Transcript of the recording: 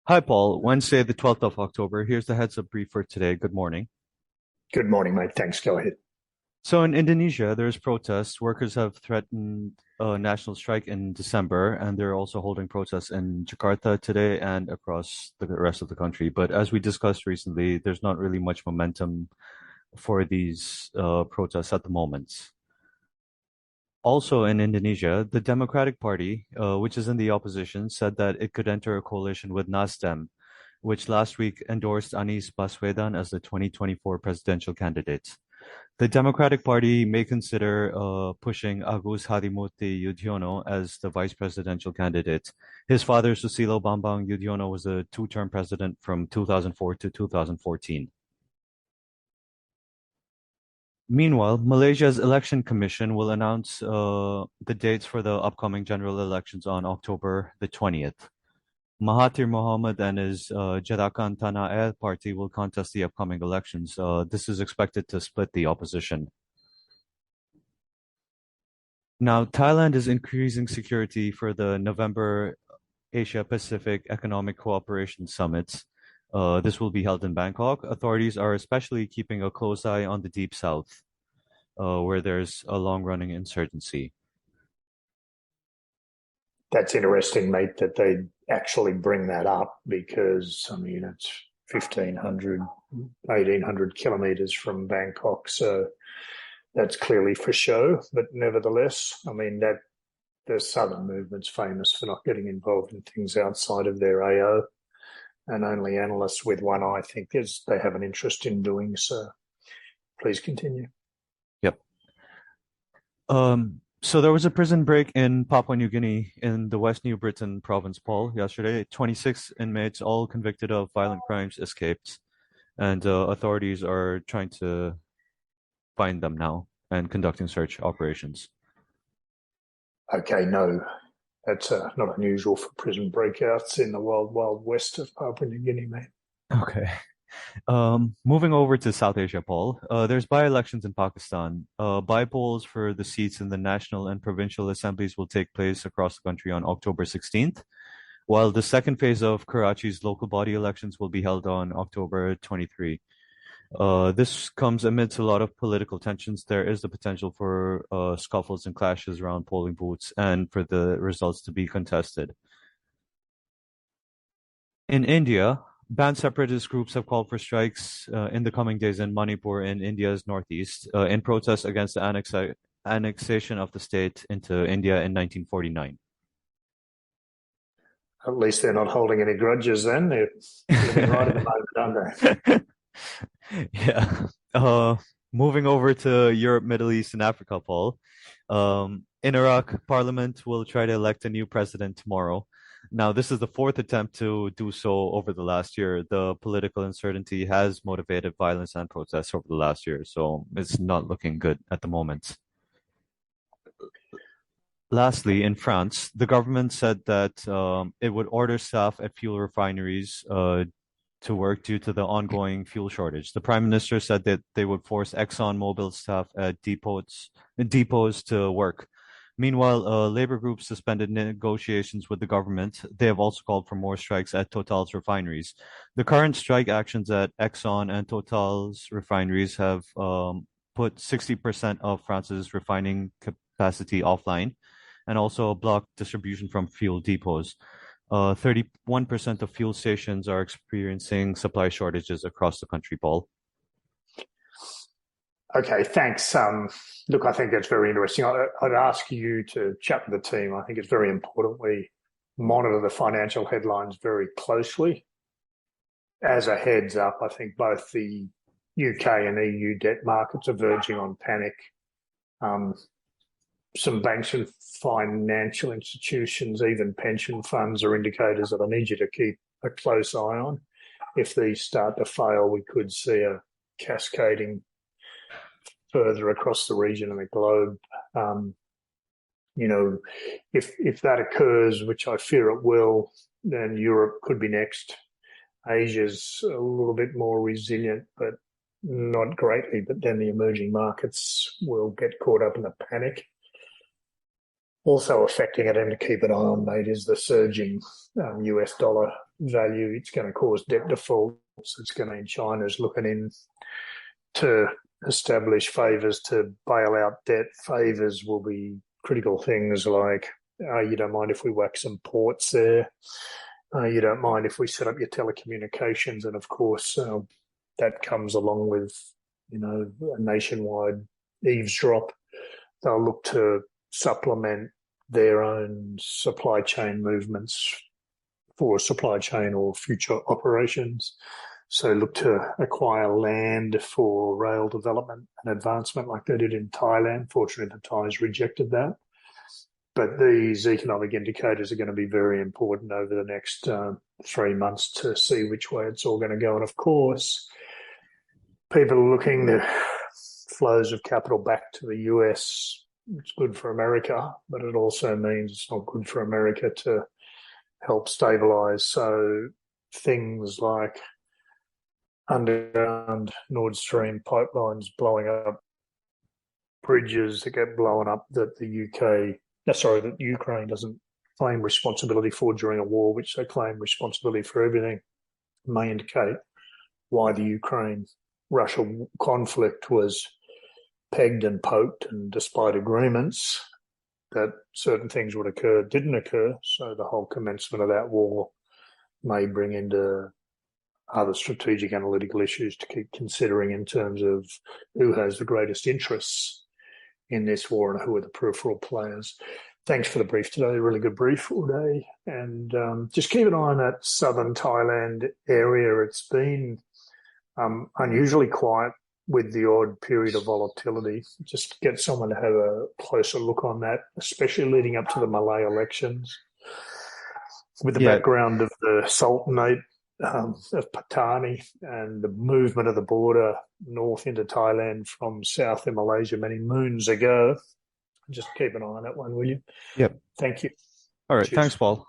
Hi, Paul. Wednesday, the 12th of October. Here's the heads up brief for today. Good morning. Good morning, mate. Thanks. Go ahead. So, in Indonesia, there's protests. Workers have threatened a national strike in December, and they're also holding protests in Jakarta today and across the rest of the country. But as we discussed recently, there's not really much momentum for these protests at the moment. Also in Indonesia, the Democratic Party, which is in the opposition, said that it could enter a coalition with Nasdem, which last week endorsed Anies Baswedan as the 2024 presidential candidate. The Democratic Party may consider pushing Agus Harimurti Yudhoyono as the vice presidential candidate. His father, Susilo Bambang Yudhoyono, was a two-term president from 2004 to 2014. Meanwhile, Malaysia's election commission will announce the dates for the upcoming general elections on October the 20th. Mahathir Mohamad and his Gerakan Tanah Air party will contest the upcoming elections. This is expected to split the opposition. Now, Thailand is increasing security for the November Asia-Pacific Economic Cooperation Summit. This will be held in Bangkok. Authorities are especially keeping a close eye on the Deep South, where there's a long-running insurgency. That's interesting, mate, that they actually bring that up because, I mean, it's 1,500, 1,800 kilometres from Bangkok. So that's clearly for show. But nevertheless, I mean, that the Southern movement's famous for not getting involved in things outside of their AO. And only analysts with one eye think they have an interest in doing so. Please continue. Yep. So there was a prison break in Papua New Guinea in the West New Britain province, Paul, yesterday. 26 inmates, all convicted of violent crimes, escaped, and authorities are trying to find them now and conducting search operations. Okay, no, that's not unusual for prison breakouts in the wild, wild west of Papua New Guinea, mate. Okay. Moving over to South Asia, Paul, there's by-elections in Pakistan. By-polls for the seats in the national and provincial assemblies will take place across the country on October 16th, while the second phase of Karachi's local body elections will be held on October 23. This comes amidst a lot of political tensions. There is the potential for scuffles and clashes around polling booths and for the results to be contested. In India, banned separatist groups have called for strikes in the coming days in Manipur in India's northeast in protest against the annexation of the state into India in 1949. At least they're not holding any grudges then. They're living right at the moment, aren't they? Yeah. Moving over to Europe, Middle East, and Africa, Paul. In Iraq, Parliament will try to elect a new president tomorrow. Now, this is the fourth attempt to do so over the last year. The political uncertainty has motivated violence and protests over the last year, so it's not looking good at the moment. Lastly, in France, the government said that it would order staff at fuel refineries to work due to the ongoing fuel shortage. The Prime Minister said that they would force ExxonMobil staff at depots to work. Meanwhile, labor groups suspended negotiations with the government. They have also called for more strikes at Total's refineries. The current strike actions at Exxon and Total's refineries have put 60% of France's refining capacity offline and also blocked distribution from fuel depots. 31% of fuel stations are experiencing supply shortages across the country, Paul. Okay, thanks. Look, I think that's very interesting. I'd ask you to chat with the team. I think it's very important we monitor the financial headlines very closely. As a heads up, I think both the UK and EU debt markets are verging on panic. Some banks and financial institutions, even pension funds, are indicators that I need you to keep a close eye on. If these start to fail, we could see a cascading further across the region and the globe. If that occurs, which I fear it will, then Europe could be next. Asia's a little bit more resilient, but not greatly. But then the emerging markets will get caught up in the panic. Also affecting it and to keep an eye on, mate, is the surging US dollar value. It's going to cause debt defaults. It's going to, China's looking in to establish favours to bail out debt. Favours will be critical things like, you don't mind if we whack some ports there. You don't mind if we set up your telecommunications. And of course, that comes along with, a nationwide eavesdrop. They'll look to supplement their own supply chain movements for supply chain or future operations. So look to acquire land for rail development and advancement like they did in Thailand. Fortunately, the Thais rejected that. But these economic indicators are going to be very important over the next 3 months to see which way it's all going to go. And of course, people are looking to flows of capital back to the US. It's good for America, but it also means it's not good for America to help stabilise. So things like underground Nord Stream pipelines blowing up, bridges that get blown up that that Ukraine doesn't claim responsibility for during a war, which they claim responsibility for everything, may indicate why the Ukraine-Russia conflict was pegged and poked, and despite agreements that certain things would occur, didn't occur. So the whole commencement of that war may bring into other strategic analytical issues to keep considering in terms of who has the greatest interests in this war and who are the peripheral players. Thanks for the brief today. A really good brief, Uday. And just keep an eye on that southern Thailand area. It's been unusually quiet with the odd period of volatility. Just get someone to have a closer look on that, especially leading up to the Malay elections. With the background of the Sultanate of Patani and the movement of the border north into Thailand from south in Malaysia many moons ago. Just keep an eye on that one, will you? Yep. Thank you. All right. Cheers. Thanks, Paul.